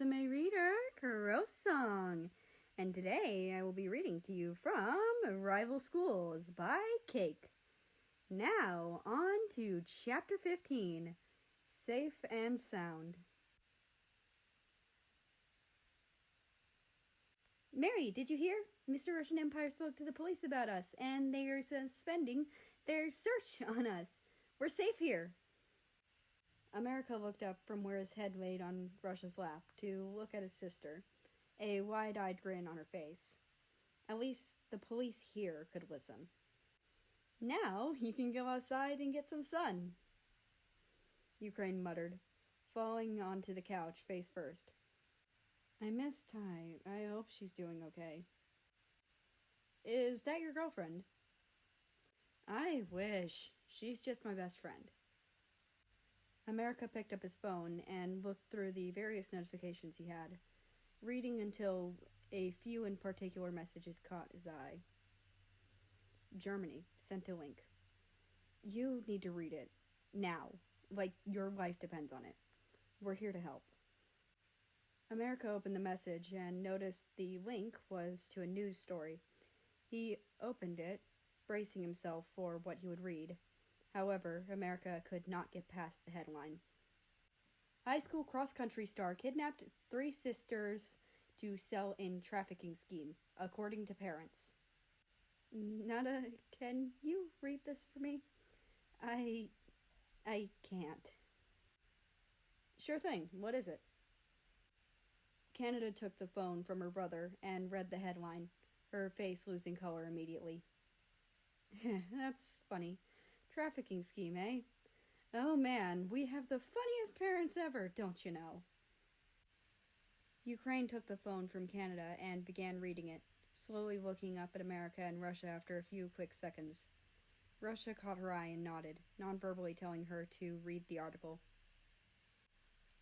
RusAme reader, Song, and today I will be reading to you from Rival Schools by Cake. Now, on to Chapter 15, Safe and Sound. Mary, did you hear? Mr. Russian Empire spoke to the police about us, and they are suspending their search on us. We're safe here. America looked up from where his head laid on Russia's lap to look at his sister, a wide-eyed grin on her face. At least the police here could listen. Now you can go outside and get some sun, Ukraine muttered, falling onto the couch face first. I miss Ty. I hope she's doing okay. Is that your girlfriend? I wish. She's just my best friend. America picked up his phone and looked through the various notifications he had, reading until a few in particular messages caught his eye. Germany sent a link. You need to read it. Now. Like your life depends on it. We're here to help. America opened the message and noticed the link was to a news story. He opened it, bracing himself for what he would read. However, America could not get past the headline. High school cross-country star kidnapped 3 sisters to sell in trafficking scheme, according to parents. Nada, can you read this for me? I can't. Sure thing. What is it? Canada took the phone from her brother and read the headline, her face losing color immediately. That's funny. Trafficking scheme, eh? Oh man, we have the funniest parents ever, don't you know? Ukraine took the phone from Canada and began reading it, slowly looking up at America and Russia after a few quick seconds. Russia caught her eye and nodded, non-verbally telling her to read the article.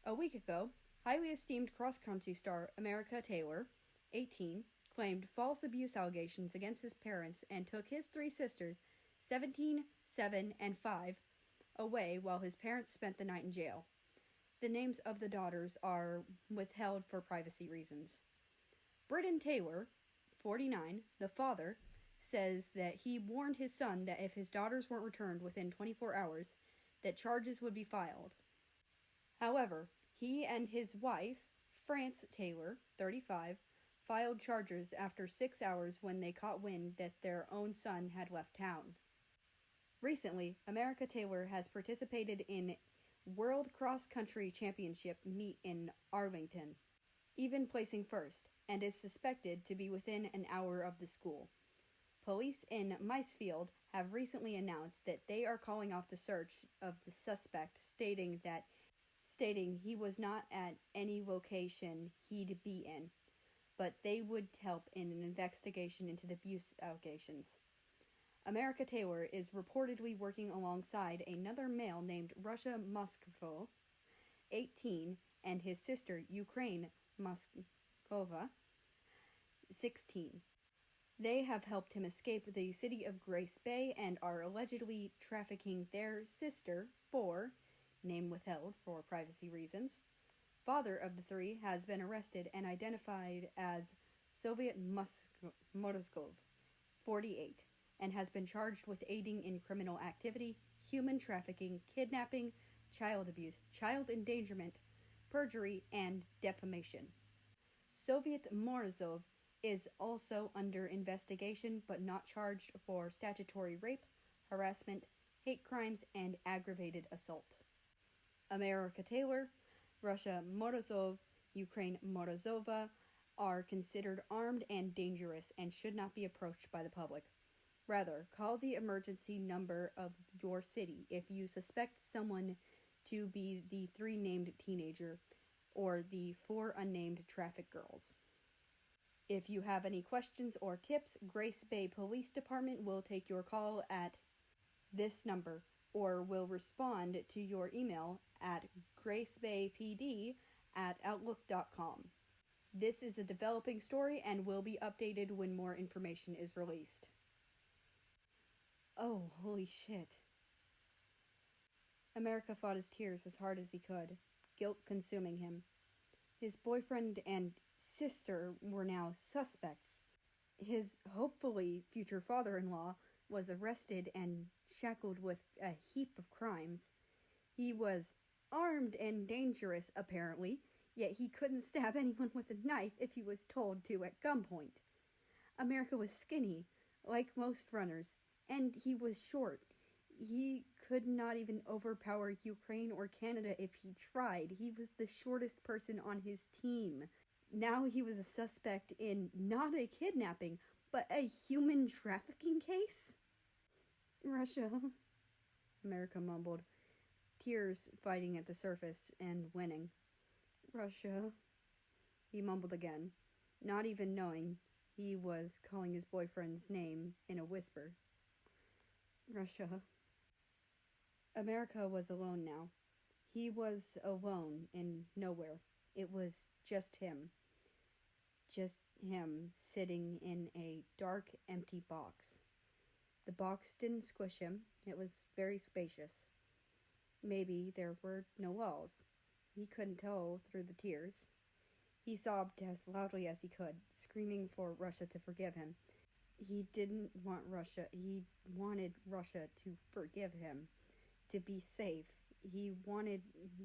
A week ago, highly esteemed cross-country star America Taylor, 18, claimed false abuse allegations against his parents and took his 3 sisters, 17, 7, and 5, away while his parents spent the night in jail. The names of the daughters are withheld for privacy reasons. Britton Taylor, 49, the father, says that he warned his son that if his daughters weren't returned within 24 hours, that charges would be filed. However, he and his wife, France Taylor, 35, filed charges after 6 hours when they caught wind that their own son had left town. Recently, America Taylor has participated in World Cross Country Championship meet in Arlington, even placing first, and is suspected to be within an hour of the school. Police in Macefield have recently announced that they are calling off the search of the suspect, stating he was not at any location he'd be in, but they would help in an investigation into the abuse allegations. America Taylor is reportedly working alongside another male named Russia-Moskva, 18, and his sister Ukraine Moskova, 16. They have helped him escape the city of Grace Bay and are allegedly trafficking their sister, 4, name withheld for privacy reasons. Father of the 3 has been arrested and identified as Soviet Motoskov, 48, and has been charged with aiding in criminal activity, human trafficking, kidnapping, child abuse, child endangerment, perjury, and defamation. Soviet Morozov is also under investigation but not charged for statutory rape, harassment, hate crimes, and aggravated assault. America Taylor, Russia Morozov, Ukraine Morozova are considered armed and dangerous and should not be approached by the public. Rather, call the emergency number of your city if you suspect someone to be the 3 named teenager or the 4 unnamed traffic girls. If you have any questions or tips, Grace Bay Police Department will take your call at this number or will respond to your email at gracebaypd@outlook.com. This is a developing story and will be updated when more information is released. Oh, holy shit. America fought his tears as hard as he could, guilt consuming him. His boyfriend and sister were now suspects. His hopefully future father-in-law was arrested and shackled with a heap of crimes. He was armed and dangerous, apparently, yet he couldn't stab anyone with a knife if he was told to at gunpoint. America was skinny, like most runners, and he was short. He could not even overpower Ukraine or Canada if he tried. He was the shortest person on his team. Now he was a suspect in not a kidnapping, but a human trafficking case? Russia, America mumbled, tears fighting at the surface and winning. Russia, he mumbled again, not even knowing he was calling his boyfriend's name in a whisper. Russia. America was alone now. He was alone in nowhere. It was just him. Just him sitting in a dark, empty box. The box didn't squish him. It was very spacious. Maybe there were no walls. He couldn't tell through the tears. He sobbed as loudly as he could, screaming for Russia to forgive him. He didn't want Russia. He wanted Russia to forgive him, to be safe. He wanted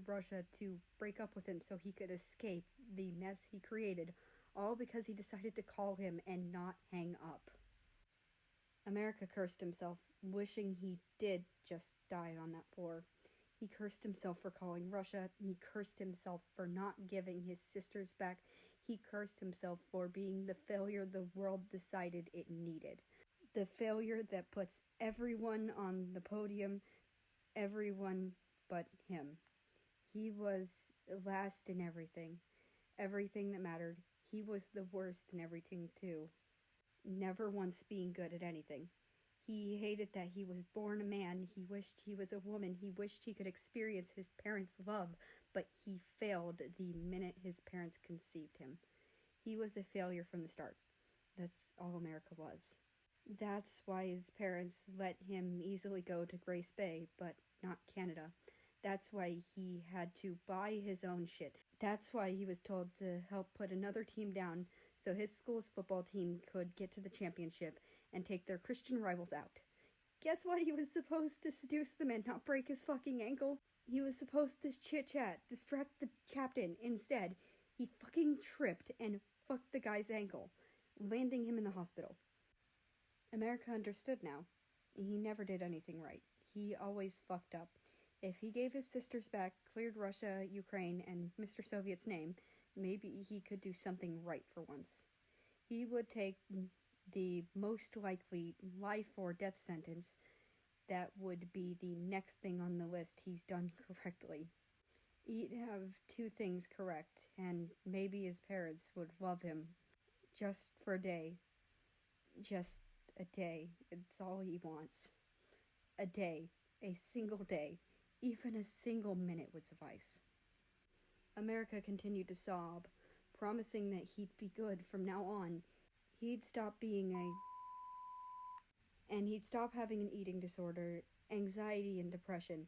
Russia to break up with him so he could escape the mess he created, all because he decided to call him and not hang up. America cursed himself, wishing he did just die on that floor. He cursed himself for calling Russia. He cursed himself for not giving his sisters back. He cursed himself for being the failure the world decided it needed. The failure that puts everyone on the podium, everyone but him. He was last in everything. Everything that mattered. He was the worst in everything too. Never once being good at anything. He hated that he was born a man. He wished he was a woman. He wished he could experience his parents' love, but he failed the minute his parents conceived him. He was a failure from the start. That's all America was. That's why his parents let him easily go to Grace Bay, but not Canada. That's why he had to buy his own shit. That's why he was told to help put another team down so his school's football team could get to the championship and take their Christian rivals out. Guess what? He was supposed to seduce them and not break his fucking ankle. He was supposed to chit-chat, distract the captain. Instead, he fucking tripped and fucked the guy's ankle, landing him in the hospital. America understood now. He never did anything right. He always fucked up. If he gave his sisters back, cleared Russia, Ukraine, and Mr. Soviet's name, maybe he could do something right for once. He would take the most likely life or death sentence. That would be the next thing on the list he's done correctly. He'd have two things correct, and maybe his parents would love him. Just for a day. Just a day. It's all he wants. A day. A single day. Even a single minute would suffice. America continued to sob, promising that he'd be good from now on. He'd stop he'd stop having an eating disorder, anxiety, and depression.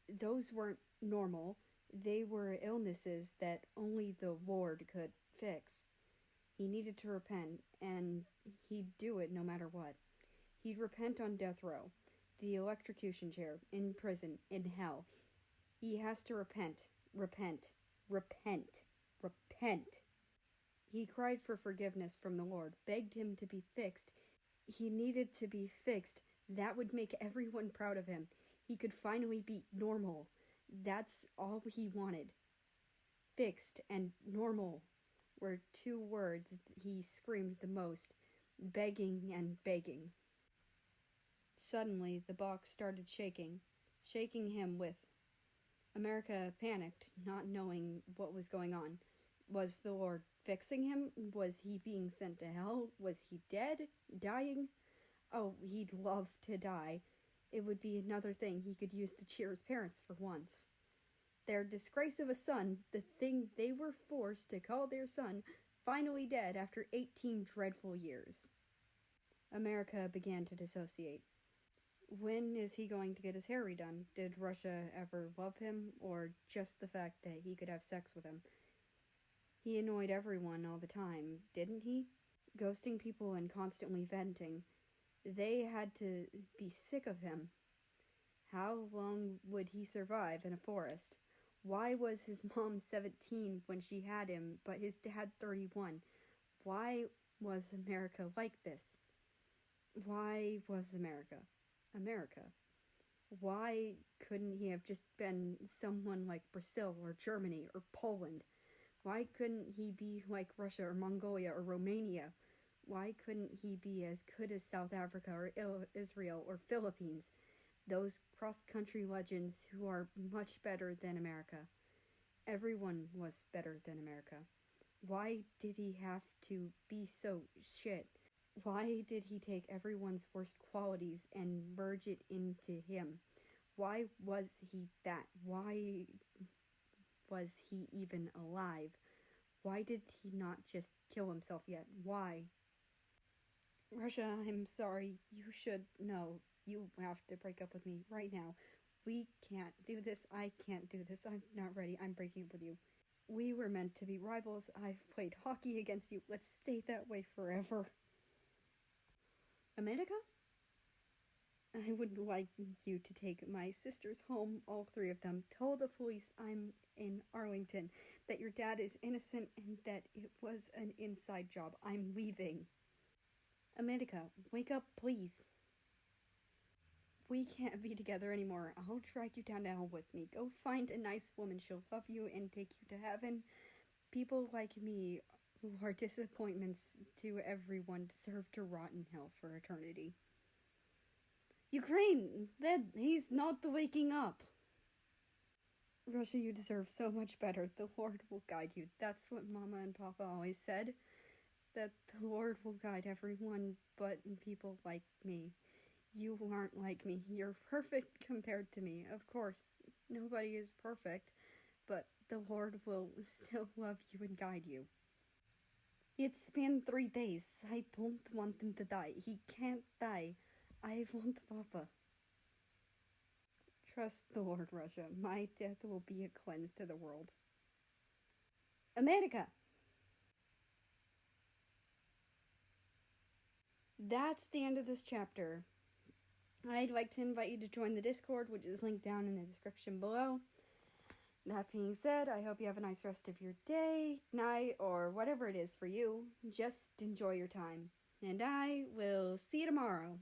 Those weren't normal. They were illnesses that only the Lord could fix. He needed to repent, and he'd do it no matter what. He'd repent on death row, the electrocution chair, in prison, in hell. He has to repent, repent, repent, repent. He cried for forgiveness from the Lord, begged him to be fixed. He needed to be fixed. That would make everyone proud of him. He could finally be normal. That's all he wanted. Fixed and normal were two words he screamed the most, begging and begging. Suddenly, the box started shaking him with. America panicked, not knowing what was going on. Was the Lord fixing him? Was he being sent to hell? Was he dead? Dying? Oh, he'd love to die. It would be another thing he could use to cheer his parents for once. Their disgrace of a son, the thing they were forced to call their son, finally dead after 18 dreadful years. America began to dissociate. When is he going to get his hair redone? Did Russia ever love him, or just the fact that he could have sex with him? He annoyed everyone all the time, didn't he? Ghosting people and constantly venting. They had to be sick of him. How long would he survive in a forest? Why was his mom 17 when she had him, but his dad 31? Why was America like this? Why was America America? Why couldn't he have just been someone like Brazil or Germany or Poland? Why couldn't he be like Russia or Mongolia or Romania? Why couldn't he be as good as South Africa or Israel or Philippines? Those cross-country legends who are much better than America. Everyone was better than America. Why did he have to be so shit? Why did he take everyone's worst qualities and merge it into him? Why was he that? Why was he even alive? Why did he not just kill himself yet? Why? Russia, I'm sorry. You should know. You have to break up with me right now. We can't do this. I can't do this. I'm not ready. I'm breaking up with you. We were meant to be rivals. I've played hockey against you. Let's stay that way forever. America? I would like you to take my sisters home, all three of them. Tell the police I'm in Arlington, that your dad is innocent, and that it was an inside job. I'm leaving. America, wake up, please. We can't be together anymore. I'll drag you down to hell with me. Go find a nice woman. She'll love you and take you to heaven. People like me, who are disappointments to everyone, deserve to rot in hell for eternity. Ukraine, he's not the waking up. Russia, you deserve so much better. The Lord will guide you. That's what Mama and Papa always said. That the Lord will guide everyone but people like me. You aren't like me. You're perfect compared to me. Of course, nobody is perfect, but the Lord will still love you and guide you. It's been 3 days. I don't want him to die. He can't die. I want Papa. Trust the Lord, Russia. My death will be a cleanse to the world. America! That's the end of this chapter. I'd like to invite you to join the Discord, which is linked down in the description below. That being said, I hope you have a nice rest of your day, night, or whatever it is for you. Just enjoy your time. And I will see you tomorrow.